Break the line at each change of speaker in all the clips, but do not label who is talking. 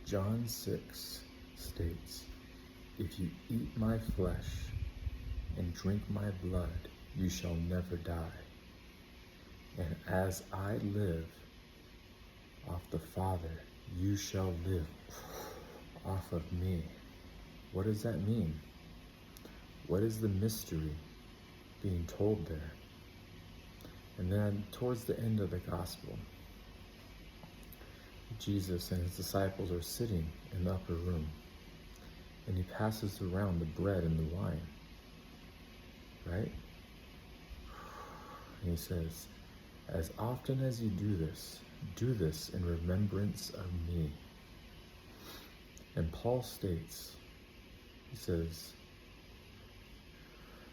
John 6 states, "If you eat my flesh and drink my blood, you shall never die. And as I live off the Father, you shall live off of me." What does that mean? What is the mystery being told there? And then towards the end of the gospel, Jesus and his disciples are sitting in the upper room, and he passes around the bread and the wine, right? And he says, "As often as you do this in remembrance of me." And Paul states, he says,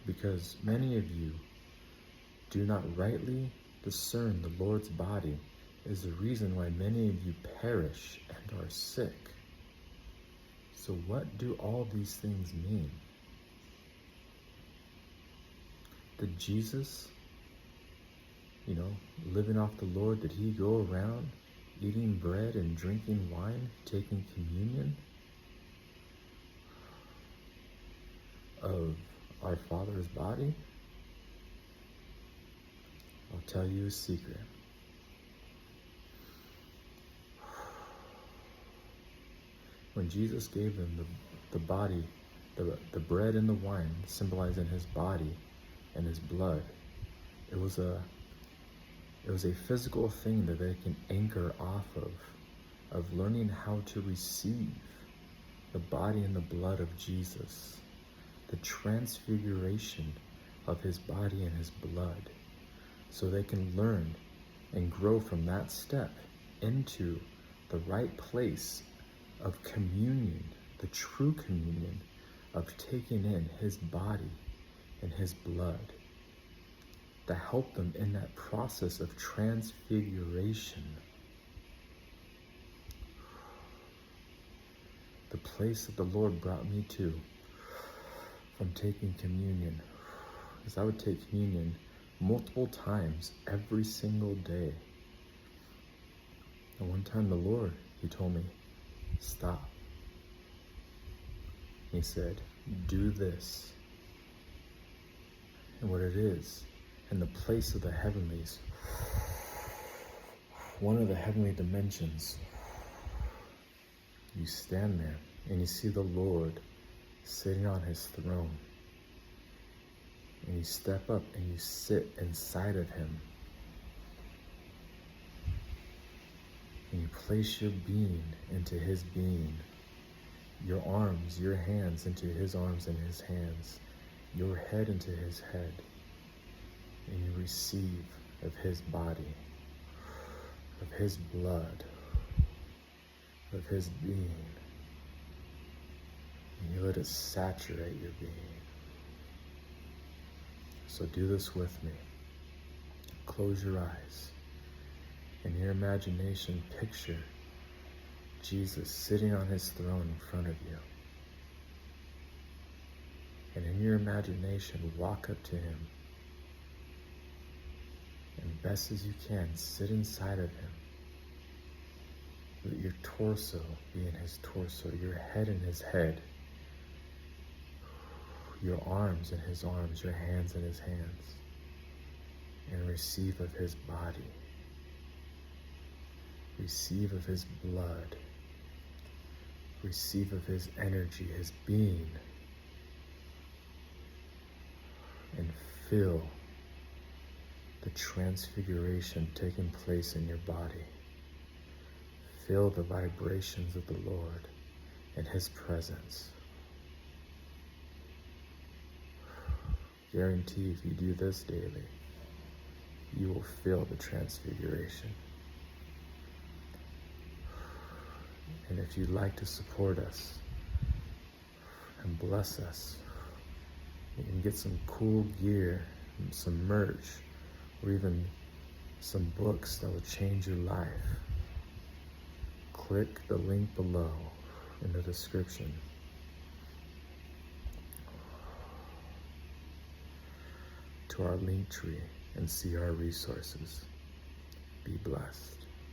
"Because many of you do not rightly discern the Lord's body is the reason why many of you perish and are sick." So what do all these things mean? Did Jesus, living off the Lord, did he go around eating bread and drinking wine, taking communion of our Father's body? I'll tell you a secret. When Jesus gave them the body, the bread and the wine, symbolizing his body and his blood, it was a physical thing that they can anchor off of learning how to receive the body and the blood of Jesus, the transfiguration of his body and his blood, so they can learn and grow from that step into the right place of communion, the true communion of taking in his body and his blood, to help them in that process of transfiguration. The place that the Lord brought me to from taking communion is I would take communion multiple times every single day. And one time the Lord, he told me, "Stop." He said, "Do this." And what it is, in the place of the heavenlies, one of the heavenly dimensions, you stand there and you see the Lord sitting on his throne. And you step up and you sit inside of him. And you place your being into his being. Your arms, your hands into his arms and his hands. Your head into his head. And you receive of his body, of his blood, of his being. And you let it saturate your being. So do this with me. Close your eyes. In your imagination, picture Jesus sitting on his throne in front of you. And in your imagination, walk up to him. And best as you can, sit inside of him. Let your torso be in his torso, your head in his head, your arms in his arms, your hands in his hands, and receive of his body. Receive of his blood. Receive of his energy, his being, and feel the transfiguration taking place in your body. Feel the vibrations of the Lord and his presence. Guarantee if you do this daily, you will feel the transfiguration. And if you'd like to support us and bless us, you can get some cool gear, some merch, or even some books that will change your life. Click the link below in the description. To our link tree and see our resources. Be blessed.